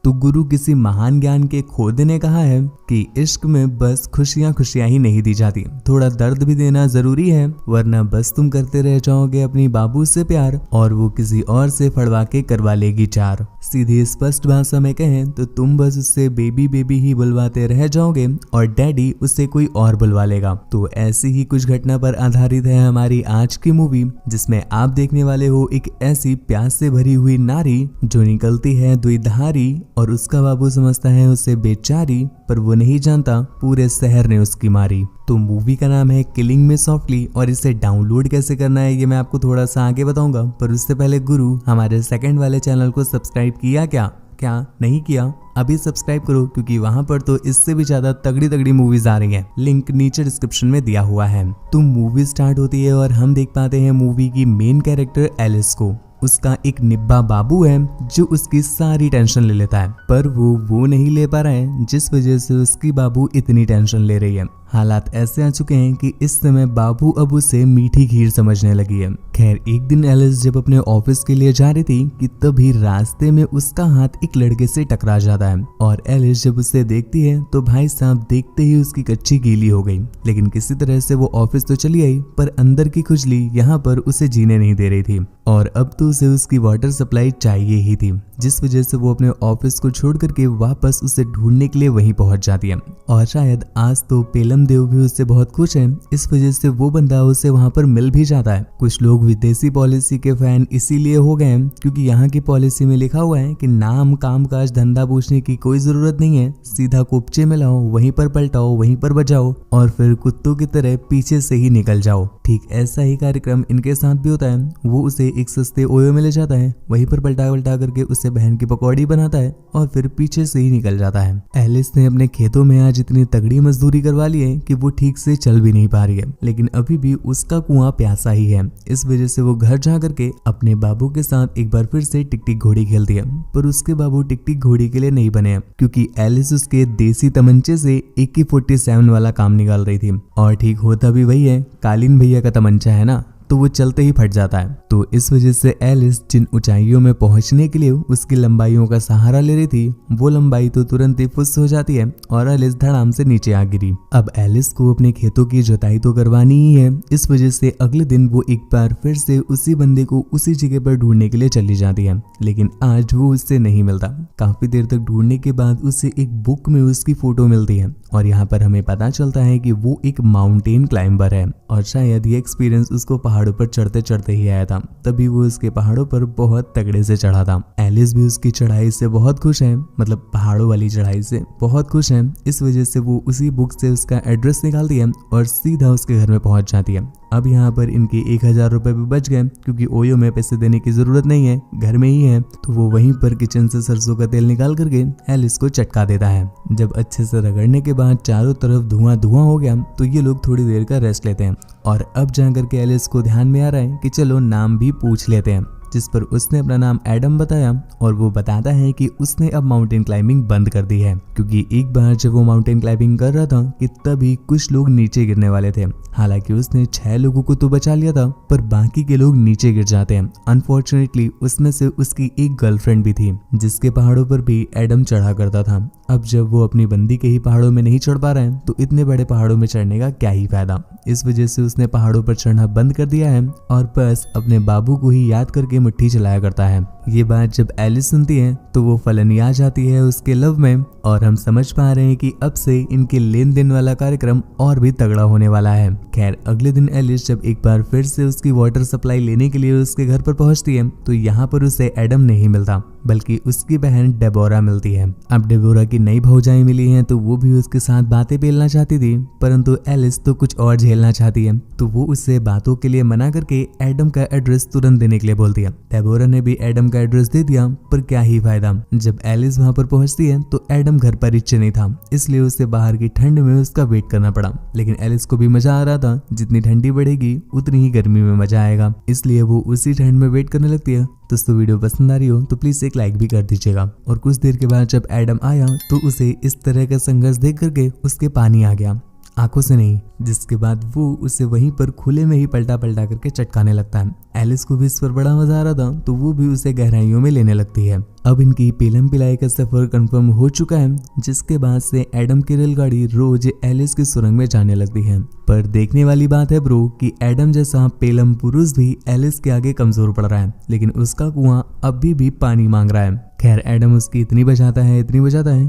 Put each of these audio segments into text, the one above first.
तो गुरु किसी महान ज्ञान के खोदे ने कहा है कि इश्क में बस खुशियां खुशियां ही नहीं दी जाती, थोड़ा दर्द भी देना जरूरी है, वरना बस तुम करते रह जाओगे अपनी बाबू से प्यार और वो किसी और से फड़वा के करवा लेगी चार। सीधी स्पष्ट भाषा में कहें तो तुम बस उससे बेबी बेबी ही बुलवाते रह जाओगे और डैडी उससे कोई और बुलवा लेगा। तो ऐसी ही कुछ घटना पर आधारित है हमारी आज की मूवी, जिसमें आप देखने वाले हो एक ऐसी प्यास से भरी हुई नारी जो निकलती है द्विधारी और उसका बाबू समझता है उसे बेचारी, पर वो नहीं जानता पूरे शहर ने उसकी मारी। तो मूवी का नाम है किलिंग मी सॉफ्टली और इसे डाउनलोड कैसे करना है ये मैं आपको थोड़ा सा आगे बताऊंगा, पर उससे पहले गुरु हमारे सेकंड वाले चैनल को सब्सक्राइब किया क्या नहीं किया? अभी सब्सक्राइब करो, क्योंकि वहां पर तो इससे भी ज्यादा तगड़ी तगड़ी मूवीज आ रही हैं। लिंक नीचे डिस्क्रिप्शन में दिया हुआ है। तो मूवी स्टार्ट होती है और हम देख पाते हैं मूवी की मेन कैरेक्टर एलिस को। उसका एक निब्बा बाबू है जो उसकी सारी टेंशन ले लेता है, पर वो नहीं ले पा रहा है, जिस वजह से उसकी बाबू इतनी टेंशन ले रही है। हालात ऐसे आ चुके हैं कि इस समय बाबू अब उसे मीठी खीर समझने लगी है। खैर एक दिन एलिस जब अपने ऑफिस के लिए जा रही थी कि तभी रास्ते में उसका हाथ एक लड़के से टकरा जाता है और एलिस जब उसे देखती है तो भाई साहब देखते ही उसकी कच्ची गीली हो गई। लेकिन किसी तरह से वो ऑफिस तो चली आई, पर अंदर की खुजली यहाँ पर उसे जीने नहीं दे रही थी और अब तो उसे उसकी वाटर सप्लाई चाहिए ही थी, जिस वजह से वो अपने ऑफिस को छोड़ करके वापस उसे ढूंढने के लिए वहीं पहुंच जाती है। और शायद आज तो पेलम देव भी उससे बहुत खुश है, इस वजह से वो बंदा उसे वहां पर मिल भी जाता है। कुछ लोग विदेशी पॉलिसी के फैन इसीलिए हो गए हैं क्योंकि यहाँ की पॉलिसी में लिखा हुआ है कि नाम काम काज धंधा पूछने की कोई जरूरत नहीं है, सीधा कोपचे में लाओ, वहीं पर पलटाओ, वहीं पर बजाओ और फिर कुत्तों की तरह पीछे से ही निकल जाओ। ठीक ऐसा ही कार्यक्रम इनके साथ भी होता है। वो उसे एक सस्ते ओयो में ले जाता है, वहीं पर पलटा पलटा करके उससे बहन की पकौड़ी बनाता है और फिर पीछे से ही निकल जाता है। एलिस ने अपने खेतों में आज इतनी तगड़ी मजदूरी करवा ली है कि वो ठीक से चल भी नहीं पा रही है, लेकिन अभी भी उसका कुआं प्यासा ही है। इस वजह से वो घर जा करके अपने बाबू के साथ एक बार फिर से टिक टिक घोड़ी खेलती है, पर उसके बाबू टिक टिक घोड़ी के लिए नहीं बने क्योंकि एलिस उसके देसी तमंचे से AK-47 वाला काम निकाल रही थी। और ठीक होता भी वही है, कालीन भैया का तमंचा है ना, तो वो चलते ही फट जाता है। तो इस वजह से एलिस जिन ऊंचाइयों में पहुंचने के लिए उसकी लंबाइयों का सहारा ले रही थी, वो लंबाई तो तुरंत ही फुस हो जाती है और एलिस धड़ाम से नीचे आ गिरी। अब एलिस को अपने खेतों की जुताई तो करवानी ही है, इस वजह से अगले दिन वो एक बार फिर से उसी बंदे को उसी जगह पर ढूंढने के लिए चली जाती है, लेकिन आज वो उससे नहीं मिलता। काफी देर तक ढूंढने के बाद उसे एक बुक में उसकी फोटो मिलती है और यहाँ पर हमें पता चलता है कि वो एक माउंटेन क्लाइंबर है और शायद ये एक्सपीरियंस उसको पहाड़ों पर चढ़ते चढ़ते ही आया था, तभी वो उसके पहाड़ों पर बहुत तगड़े से चढ़ा था। एलिस भी उसकी चढ़ाई से बहुत खुश है, मतलब पहाड़ों वाली चढ़ाई से बहुत खुश है। इस वजह से वो उसी बुक से उसका एड्रेस निकालती है और सीधा उसके घर में पहुंच जाती है। अब यहाँ पर इनके 1000 रुपए भी बच गए क्योंकि ओयो में पैसे देने की जरूरत नहीं है, घर में ही है। तो वो वहीं पर किचन से सरसों का तेल निकाल करके एलिस को चटका देता है। जब अच्छे से रगड़ने के बाद चारों तरफ धुआं धुआं हो गया तो ये लोग थोड़ी देर का रेस्ट लेते हैं और अब जाकर के एलिस को ध्यान में आ रहा है कि चलो नाम भी पूछ लेते हैं, जिस पर उसने अपना नाम एडम बताया और वो बताता है कि उसने अब माउंटेन क्लाइंबिंग बंद कर दी है क्योंकि एक बार जब वो माउंटेन क्लाइंबिंग कर रहा था कि तभी कुछ लोग नीचे गिरने वाले थे। हालांकि उसने 6 लोगों को तो बचा लिया था, पर बाकी के लोग नीचे गिर जाते हैं। अनफॉर्चुनेटली उसमें से उसकी एक गर्लफ्रेंड भी थी जिसके पहाड़ों पर भी एडम चढ़ा करता था। अब जब वो अपनी बंदी के ही पहाड़ों में नहीं चढ़ पा रहे हैं तो इतने बड़े पहाड़ों में चढ़ने का क्या ही फायदा। इस वजह से उसने पहाड़ों पर चढ़ना बंद कर दिया है और बस अपने बाबू को ही याद करके मुट्ठी चलाया करता है। ये बात जब एलिस सुनती है तो वो फलनी आ जाती है उसके लव में और हम समझ पा रहे हैं कि अब से इनके लेन देन वाला कार्यक्रम और भी तगड़ा होने वाला है। खैर अगले दिन एलिस जब एक बार फिर से उसकी वाटर सप्लाई लेने के लिए उसके घर पर पहुंचती है तो यहाँ पर उसे एडम नहीं मिलता बल्कि उसकी बहन डेबोरा मिलती है। अब डेबोरा की नई भौजाई मिली है तो वो भी उसके साथ बातें पेलना चाहती थी, परंतु एलिस तो कुछ और झेलना चाहती है, तो वो उससे बातों के लिए मना करके एडम का एड्रेस तुरंत देने के लिए बोलती है। डेबोरा ने भी एडम का एड्रेस दे दिया, पर क्या ही फायदा। जब एलिस वहां पर पहुंचती है तो एडम घर पर ही नहीं था, इसलिए उसे बाहर की ठंड में उसका वेट करना पड़ा। लेकिन एलिस को भी मजा आ रहा था, जितनी ठंडी बढ़ेगी उतनी ही गर्मी में मजा आएगा, इसलिए वो उसी ठंड में वेट करने लगती है। दोस्तों वीडियो पसंद आ रही हो तो प्लीज एक लाइक भी कर दीजिएगा। और कुछ देर के बाद जब एडम आया तो उसे इस तरह का संघर्ष देख करके उसके पानी आ गया, आंखों से नहीं, जिसके बाद वो उसे वहीं पर खुले में ही पलटा पलटा करके चटकाने लगता है। एलिस को भी इस पर बड़ा मजा आ रहा था, तो वो भी उसे गहराइयों में लेने लगती है। अब इनकी पेलम पिलाई का सफर कंफर्म हो चुका है, जिसके बाद से एडम की रेलगाड़ी रोज एलिस की सुरंग में जाने लगती है। पर देखने वाली बात है ब्रो कि एडम जैसा पेलम पुरुष भी एलिस के आगे कमजोर पड़ रहा है, लेकिन उसका कुआं अभी भी पानी मांग रहा है। खैर एडम उसकी इतनी बचाता है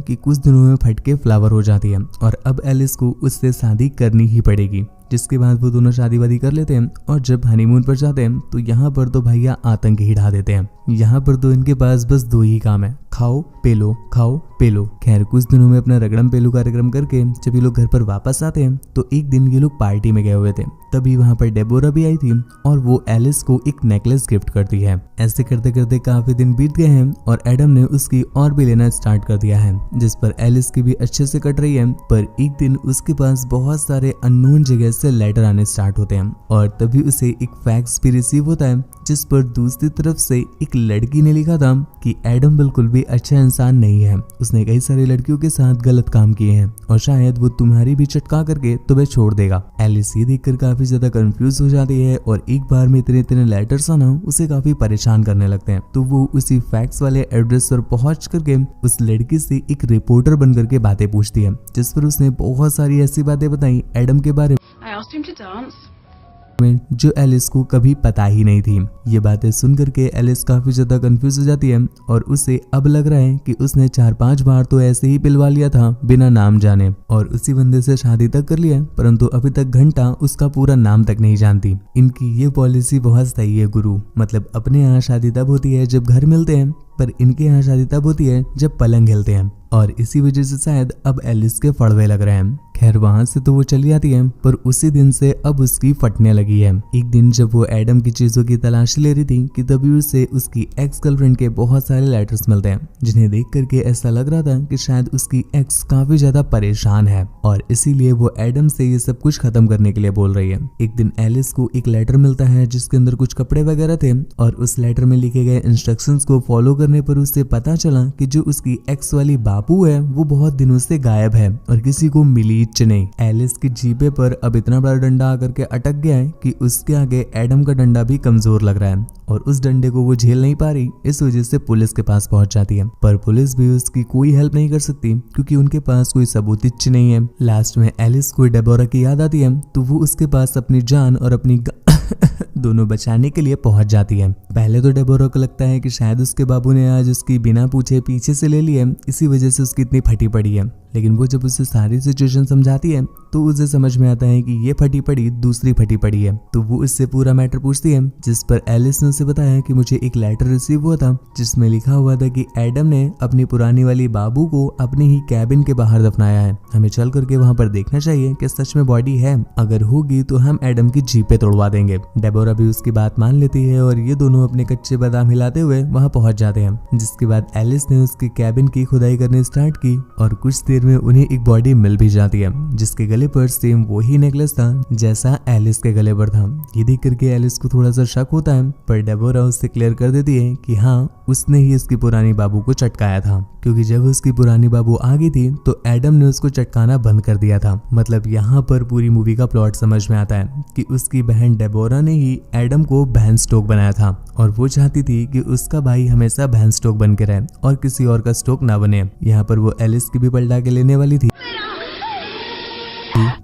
कि कुछ दिनों में फट के फ्लावर हो जाती है और अब एलिस को उससे शादी करनी ही पड़ेगी। जिसके बाद वो दोनों शादी वादी कर लेते हैं और जब हनीमून पर जाते हैं तो यहाँ पर तो भैया आतंक ही ढा देते हैं। यहाँ पर तो इनके पास बस दो ही काम है, खाओ पेलो, खाओ पेलो। खैर कुछ दिनों में अपना रगड़म पेलू कार्यक्रम करके जब ये लोग घर पर वापस आते हैं तो एक दिन ये लोग पार्टी में गए हुए थे, तभी वहाँ पर डेबोरा भी आई थी और वो एलिस को एक नेकलेस गिफ्ट करती है। ऐसे करते करते काफी दिन बीत गए हैं और एडम ने उसकी और भी लेना स्टार्ट कर दिया है, जिस पर एलिस की भी अच्छे से कट रही है। पर एक दिन उसके पास बहुत सारे अननोन जगह से लेटर आने स्टार्ट होते हैं और तभी उसे एक फैक्स भी रिसीव होता है, जिस पर दूसरी तरफ से एक लड़की ने लिखा था कि एडम बिल्कुल भी अच्छा इंसान नहीं है, उसने कई सारी लड़कियों के साथ गलत काम किए हैं और शायद वो तुम्हारी भी चटका करके तुम्हें छोड़ देगा। एलिस ये देखकर काफी ज्यादा कंफ्यूज हो जाती है और एक बार में इतने इतने लेटर्स आना उसे काफी परेशान करने लगते हैं। तो वो उसी फैक्स वाले एड्रेस पर पहुंच करके उस लड़की से एक रिपोर्टर बन करके बातें पूछती है, जिस पर उसने बहुत सारी ऐसी बातें बताई एडम के बारे में जो एलिस को कभी पता ही नहीं थी। ये बातें सुन करके एलिस काफी ज्यादा कंफ्यूज हो जाती है और उसे अब लग रहा है कि उसने 4-5 बार तो ऐसे ही पिलवा लिया था बिना नाम जाने और उसी बंदे से शादी तक कर लिया, परंतु अभी तक घंटा उसका पूरा नाम तक नहीं जानती। इनकी ये पॉलिसी बहुत सही है गुरु, मतलब अपने यहाँ शादी तब होती है जब घर मिलते हैं, पर इनके यहाँ शादी तब होती है जब पलंग हिलते हैं और इसी वजह से शायद अब एलिस के फड़वे लग रहे हैं। खैर वहां से तो वो चली जाती है, पर उसी दिन से अब उसकी फटने लगी है। एक दिन जब वो एडम की चीजों की तलाशी ले रही थी कि तभी उसे उसकी एक्स गर्लफ्रेंड के बहुत सारे लेटर्स मिलते हैं, जिन्हें देख करके ऐसा लग रहा था कि शायद उसकी एक्स काफी ज्यादा परेशान है और इसीलिए वो एडम से ये सब कुछ खत्म करने के लिए बोल रही है। एक दिन एलिस को एक लेटर मिलता है जिसके अंदर कुछ कपड़े वगैरह थे और उस लेटर में लिखे गए इंस्ट्रक्शंस को फॉलो करने पर उसे पता चला कि जो उसकी एक्स वाली बाबू है वो बहुत दिनों से गायब है और किसी को मिली नहीं। एलिस की जीभे पर अब इतना बड़ा डंडा आकर के अटक गया है कि उसके आगे एडम का डंडा भी कमजोर लग रहा है और उस डंडे को वो झेल नहीं पा रही। इस वजह से पुलिस के पास पहुंच जाती है, पर पुलिस भी उसकी कोई हेल्प नहीं कर सकती क्योंकि उनके पास कोई सबूत नहीं है। लास्ट में एलिस को डेबोरा की याद आती है तो वो उसके पास अपनी जान और अपनी दोनों बचाने के लिए पहुंच जाती है। पहले तो डेबोरा को लगता है कि शायद उसके बाबू ने आज उसकी बिना पूछे पीछे से ले ली है, इसी वजह से उसकी इतनी फटी पड़ी है। लेकिन वो जब उसे सारी सिचुएशन समझाती है तो उसे समझ में आता है कि ये फटी पड़ी दूसरी फटी पड़ी है। तो वो उससे पूरा मैटर पूछती है, जिस पर एलिस ने उसे बताया कि मुझे एक लेटर रिसीव हुआ था जिसमें लिखा हुआ था कि एडम ने अपनी पुरानी वाली बाबू को अपनी ही कैबिन के बाहर दफनाया है, हमें चल करके वहां पर देखना चाहिए कि सच में बॉडी है, अगर होगी तो हम एडम की जीपें तोड़वा देंगे। डेबोरा भी उसकी बात मान लेती है और ये दोनों अपने कच्चे बादाम हिलाते हुए वहां पहुंच जाते हैं, जिसके बाद एलिस ने उसकी कैबिन की खुदाई करनी स्टार्ट की और कुछ देर में उन्हें एक बॉडी मिल भी जाती है जिसके गले पर सेम वही नेकलेस था जैसा एलिस के गले पर था। ये देख करके एलिस को थोड़ा सा शक होता है, पर डेबोरा उससे क्लियर कर देती है कि हाँ उसने ही उसकी पुरानी बाबू को चटकाया था, क्योंकि जब उसकी पुरानी बाबू आ गई थी तो एडम ने उसको चटकाना बंद कर दिया था। मतलब यहाँ पर पूरी मूवी का प्लॉट समझ में आता है कि उसकी बहन डेबोरा ने ही एडम को बहन स्टोक बनाया था और वो चाहती थी कि उसका भाई हमेशा बहन स्टोक बन के रहे और किसी और का स्टोक ना बने। यहाँ पर वो एलिस की भी पलटा के लेने वाली थी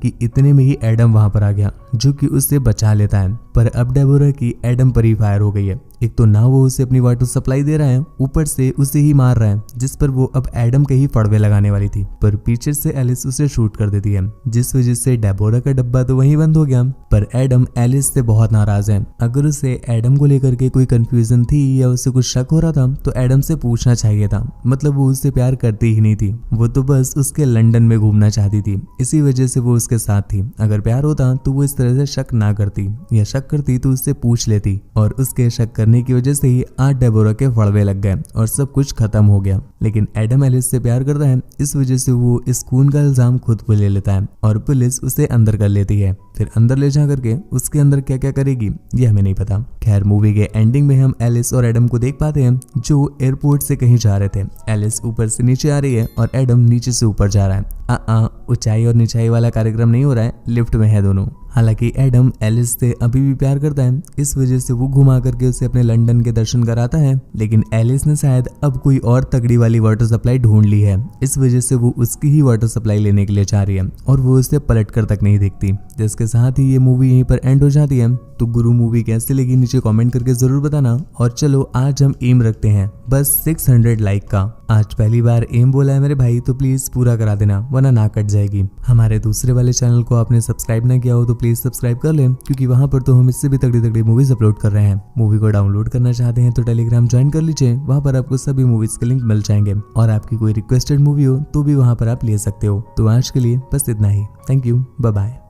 कि इतने में ही एडम वहां पर आ गया जो कि उससे बचा लेता है। पर अब डेबोरा की एडम पर ही फायर हो गई है। एक तो ना वो उसे अपनी वाटर सप्लाई दे रहा है, ऊपर से उसे ही मार रहा है, जिस पर वो अब एडम के ही फड़वे लगाने वाली थी, पर पीछे से एलिस उसे शूट कर देती है, जिस वजह से डेबोरा का डब्बा तो वहीं बंद हो गया। पर एडम एलिस से बहुत नाराज है। अगर उसे एडम को लेकर के कोई कंफ्यूजन थी या उसे कुछ शक हो रहा था तो एडम से पूछना चाहिए था। मतलब वो उससे प्यार करती ही नहीं थी, वो तो बस उसके लंदन में घूमना चाहती थी, इसी वजह से वो उसके साथ थी। अगर प्यार होता तो वो इस तरह से शक ना करती, या शक करती तो उससे पूछ लेती, और उसके शक करने की वजह से ही आज डेबोरा के फड़वे लग गए और सब कुछ खत्म हो गया। लेकिन एडम एलिस से प्यार करता है, इस वजह से वो इस खून का इल्जाम खुद पर ले लेता है और पुलिस उसे अंदर कर लेती है। फिर अंदर ले जा करके उसके अंदर क्या क्या करेगी ये हमें नहीं पता। खैर मूवी के एंडिंग में हम एलिस और एडम को देख पाते हैं जो एयरपोर्ट से कहीं जा रहे थे। एलिस ऊपर से नीचे आ रही है और एडम नीचे से ऊपर जा रहा है। ऊंचाई और निचाई वाला कार्यक्रम नहीं हो रहा है, लिफ्ट में है दोनों। हालांकि एडम एलिस से अभी भी प्यार करता है, इस वजह से वो घुमा करके उसे अपने लंदन के दर्शन कराता है, लेकिन एलिस ने शायद अब कोई और तगड़ी वाली वाटर सप्लाई ढूंढ ली है, इस वजह से वो उसकी ही वाटर सप्लाई लेने के लिए चाह रही है और वो उसे पलट कर तक नहीं देखती। जिसके साथ ही ये मूवी यहीं पर एंड हो जाती है। तो गुरु मूवी कैसे लगी नीचे कमेंट करके जरूर बताना। और चलो आज हम एम रखते हैं बस 600 लाइक का। आज पहली बार एम बोला है मेरे भाई, तो प्लीज पूरा करा देना वरना ना कट जाएगी। हमारे दूसरे वाले चैनल को आपने सब्सक्राइब ना किया हो तो प्लीज सब्सक्राइब कर लें, क्योंकि वहां पर तो हम इससे भी तगड़ी तगड़ी मूवीज अपलोड कर रहे हैं। मूवी को डाउनलोड करना चाहते हैं तो टेलीग्राम ज्वाइन कर लीजिए, वहां पर आपको सभी मूवीज के लिंक मिल जाएंगे और आपकी कोई रिक्वेस्टेड मूवी हो तो भी वहां पर आप ले सकते हो। तो आज के लिए बस इतना ही। Thank you, bye bye.